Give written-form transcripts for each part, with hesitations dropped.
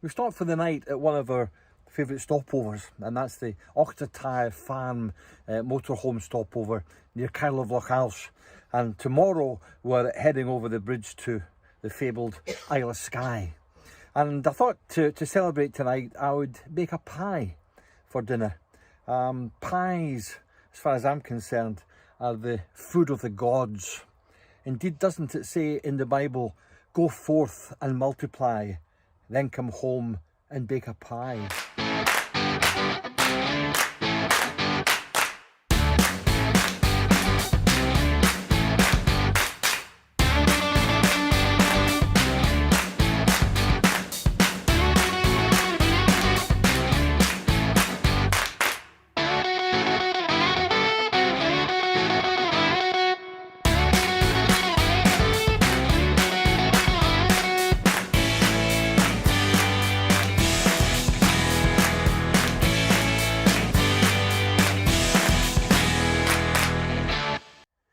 We stopped for the night at one of our favourite stopovers, and that's the Ochtertyre Farm motorhome stopover near Carlofloch. And tomorrow we're heading over the bridge to the fabled Isle of Skye. And I thought to celebrate tonight I would make a pie for dinner. Pies, as far as I'm concerned, are the food of the gods. Indeed, doesn't it say in the Bible, "Go forth and multiply, then come home and bake a pie"?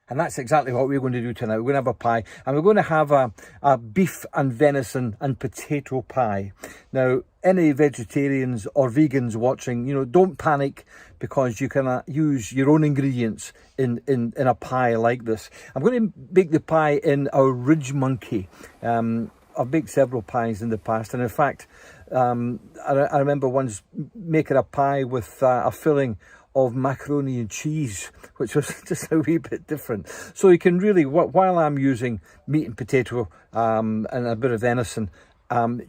And that's exactly what we're going to do tonight. We're going to have a pie, and we're going to have a beef and venison and potato pie. Now, any vegetarians or vegans watching, you know, don't panic, because you can use your own ingredients in a pie like this. I'm going to bake the pie in our Ridgemonkey. I've baked several pies in the past, and in fact, I remember once making a pie with a filling of macaroni and cheese, which was just a wee bit different. So you can really, while I'm using meat and potato and a bit of venison,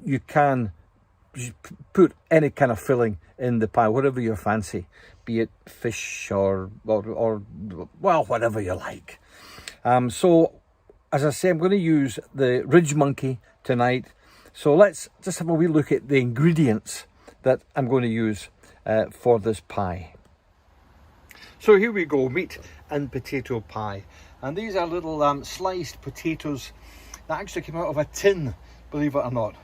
you can put any kind of filling in the pie, whatever you fancy, be it fish or well, whatever you like. So, as I say, I'm going to use the Ridgemonkey tonight. So let's just have a wee look at the ingredients that I'm going to use for this pie. So here we go, meat and potato pie. And these are little sliced potatoes that actually came out of a tin, believe it or not.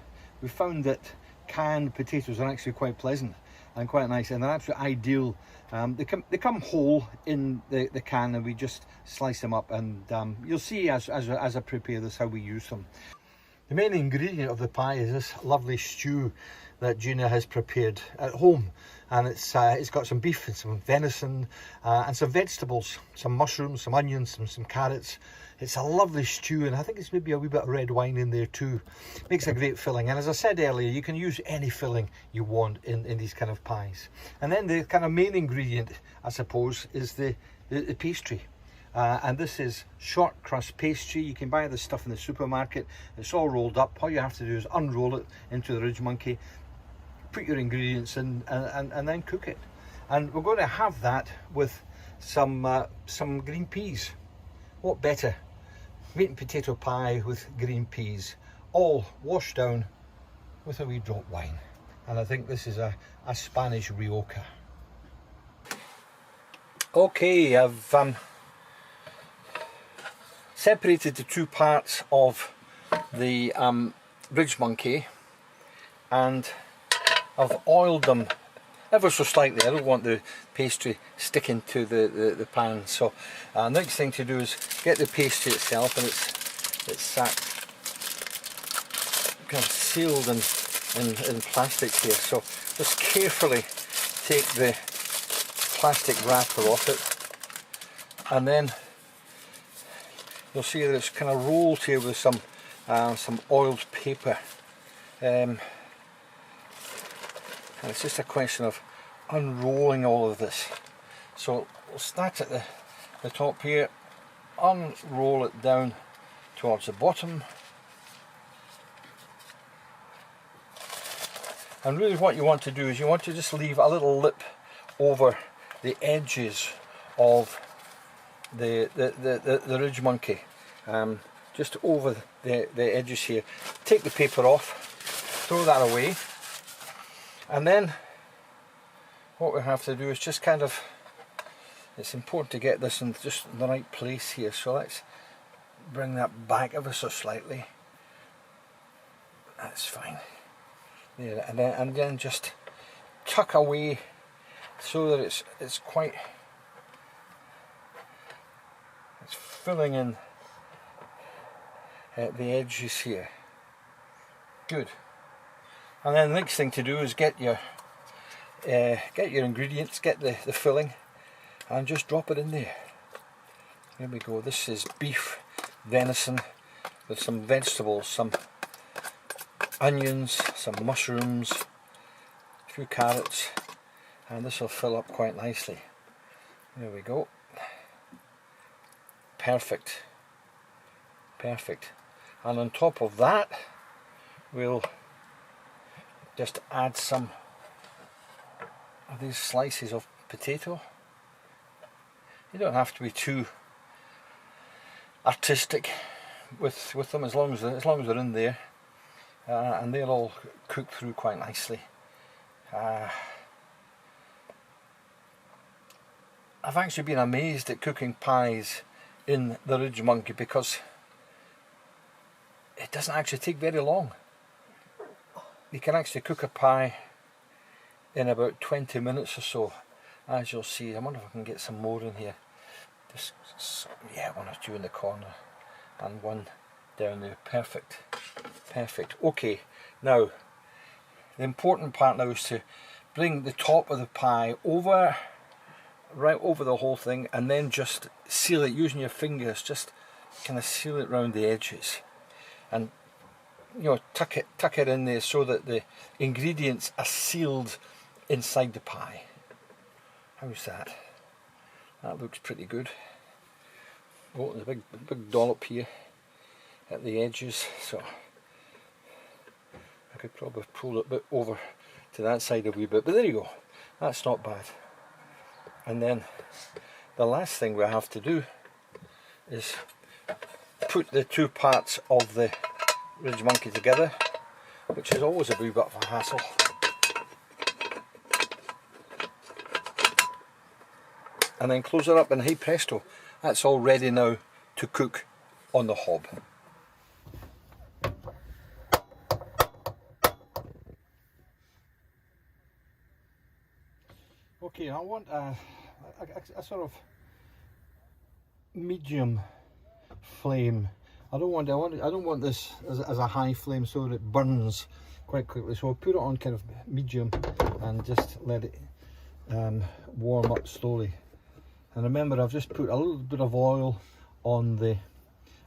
We found that canned potatoes are actually quite pleasant and quite nice, and they're absolutely ideal. They come whole in the can, and we just slice them up, and you'll see as I prepare this how we use them. The main ingredient of the pie is this lovely stew that Gina has prepared at home, and it's got some beef and some venison and some vegetables, some mushrooms, some onions, some carrots. It's a lovely stew, and I think it's maybe a wee bit of red wine in there too. Makes a great filling, and as I said earlier, you can use any filling you want in these kind of pies. And then the kind of main ingredient, I suppose, is the pastry. And this is short crust pastry. You can buy this stuff in the supermarket. It's all rolled up. All you have to do is unroll it into the Ridgemonkey, put your ingredients in, and then cook it. And we're going to have that with some green peas. What better? Meat and potato pie with green peas, all washed down with a wee drop wine. And I think this is a Spanish rioja. Okay, I've separated the two parts of the Ridgemonkey, and I've oiled them ever so slightly. I don't want the pastry sticking to the pan. So next thing to do is get the pastry itself, and it's kind of sealed in plastic here. So just carefully take the plastic wrapper off it, and then you'll see that it's kind of rolled here with some oiled paper. And it's just a question of unrolling all of this. So we'll start at the top here, unroll it down towards the bottom, and really what you want to do is you want to just leave a little lip over the edges of the Ridgemonkey, just over the edges here. Take the paper off, throw that away. And then what we have to do is just kind of, it's important to get this in just the right place here. So let's bring that back ever so slightly. That's fine. There, and then just tuck away so that it's quite, it's filling in the edges here. Good. And then the next thing to do is get your ingredients, get the filling, and just drop it in there. Here we go. This is beef venison with some vegetables, some onions, some mushrooms, a few carrots, and this will fill up quite nicely. There we go. Perfect. Perfect. And on top of that, we'll just add some of these slices of potato. You don't have to be too artistic with them, as long as they're in there, and they'll all cook through quite nicely. I've actually been amazed at cooking pies in the Ridgemonkey because it doesn't actually take very long. You can actually cook a pie in about 20 minutes or so, as you'll see. I wonder if I can get some more in here. Just, yeah, one or two in the corner and one down there. Perfect, perfect. Okay, now the important part now is to bring the top of the pie over, right over the whole thing, and then just seal it using your fingers. Just kind of seal it around the edges, and tuck it in there so that the ingredients are sealed inside the pie. How's that? That looks pretty good. Oh, there's a big dollop here at the edges, so I could probably pull it a bit over to that side a wee bit, but there you go. That's not bad. And then the last thing we have to do is put the two parts of the Ridgemonkey together, which is always a wee bit of a hassle. And then close it up, and hey presto, that's all ready now to cook on the hob. Okay, I want a sort of medium flame. I don't want this as a high flame so that it burns quite quickly. So I'll put it on kind of medium and just let it warm up slowly. And remember, I've just put a little bit of oil on the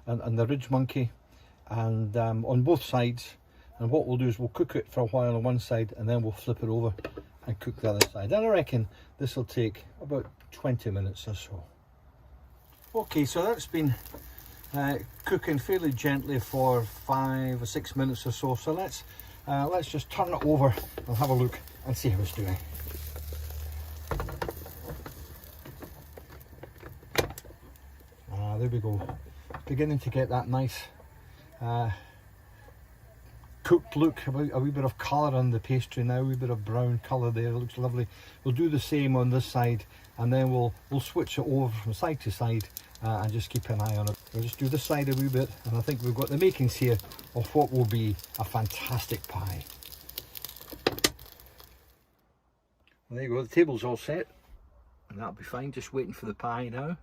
Ridgemonkey and on both sides. And what we'll do is we'll cook it for a while on one side, and then we'll flip it over and cook the other side. And I reckon this will take about 20 minutes or so. Okay, so that's been cooking fairly gently for 5 or 6 minutes or so. So let's just turn it over and have a look and see how it's doing. There we go. Beginning to get that nice cooked look, a wee bit of colour on the pastry now, a wee bit of brown colour there. It looks lovely. We'll do the same on this side, and then we'll switch it over from side to side and just keep an eye on it. We'll just do this side a wee bit, and I think we've got the makings here of what will be a fantastic pie. Well, there you go, the table's all set, and that'll be fine. Just waiting for the pie now.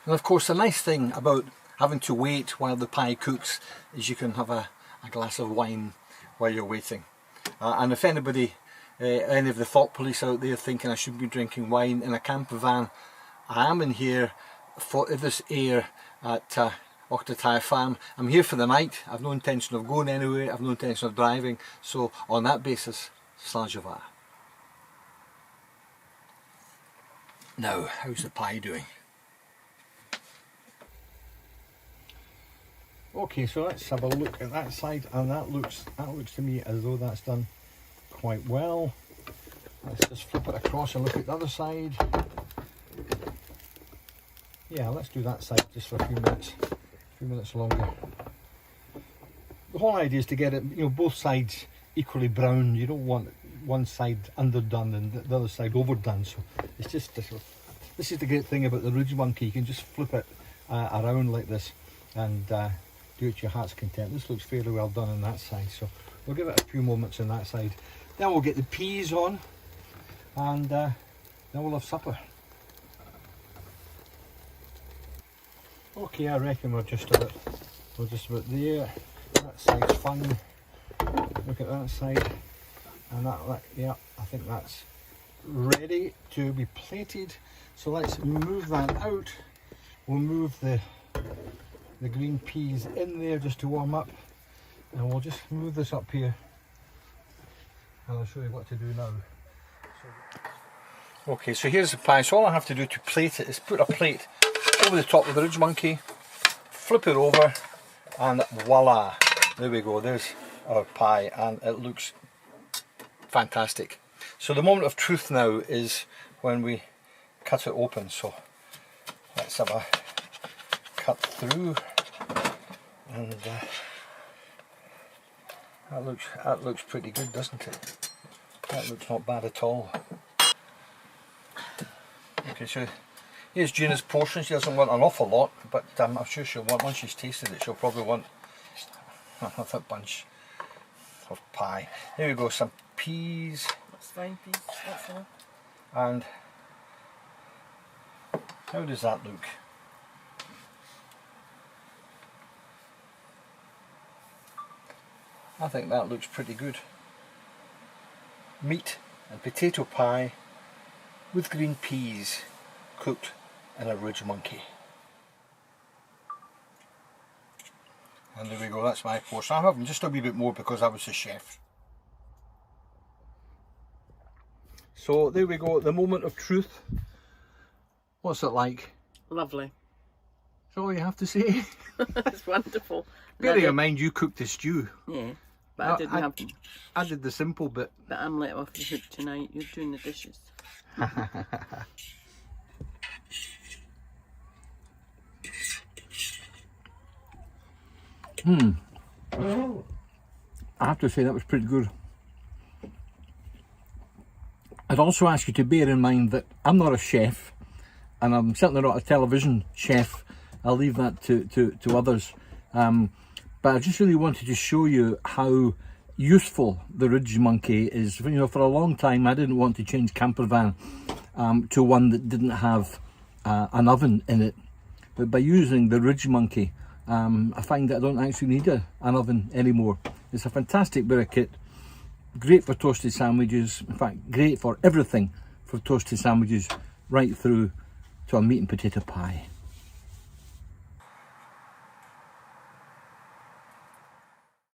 And of course, the nice thing about having to wait while the pie cooks is you can have a glass of wine while you're waiting. And if anybody, any of the thought police out there thinking I should be drinking wine in a camper van, I am in here for this air at Horgász Farm. I'm here for the night. I've no intention of going anywhere. I've no intention of driving. So on that basis, ça je va. Now, how's the pie doing? Okay, so let's have a look at that side, and that looks to me as though that's done quite well. Let's just flip it across and look at the other side. Yeah, let's do that side just for a few minutes longer. The whole idea is to get it, both sides equally brown. You don't want one side underdone and the other side overdone. So it's just this is the great thing about the Ridgemonkey. You can just flip it around like this and do it to your heart's content. This looks fairly well done on that side, so we'll give it a few moments on that side. Then we'll get the peas on, and then we'll have supper. Okay, I reckon we're just about there. That side's fun. Look at that side, and that yeah, I think that's ready to be plated. So let's move that out. We'll move the green peas in there just to warm up, and we'll just move this up here, and I'll show you what to do now. Okay, so here's the pie. So all I have to do to plate it is put a plate over the top of the Ridgemonkey, flip it over, and voila, there we go, there's our pie, and it looks fantastic. So the moment of truth now is when we cut it open. So let's have a cut through, and that looks pretty good, doesn't it? That looks not bad at all. Okay, so here's Gina's portion. She doesn't want an awful lot, but I'm sure she'll want, once she's tasted it, she'll probably want another bunch of pie. There we go, some peas. That's fine, peas. That's enough. And how does that look? I think that looks pretty good. Meat and potato pie with green peas cooked in a Ridgemonkey. And there we go, that's my portion. I'm having just a wee bit more because I was the chef. So there we go, the moment of truth. What's it like? Lovely. That's all you have to say? It's wonderful. Bearing in mind you cooked the stew. Yeah, but I didn't have... I did the simple bit. But I'm let off the hook tonight. You're doing the dishes. I have to say that was pretty good. I'd also ask you to bear in mind that I'm not a chef, and I'm certainly not a television chef. I'll leave that to others. But I just really wanted to show you how useful the Ridgemonkey is. You know, for a long time I didn't want to change camper van to one that didn't have an oven in it. But by using the Ridgemonkey, I find that I don't actually need an oven anymore. It's a fantastic bit of kit, great for toasted sandwiches, in fact great for everything for toasted sandwiches, right through to a meat and potato pie.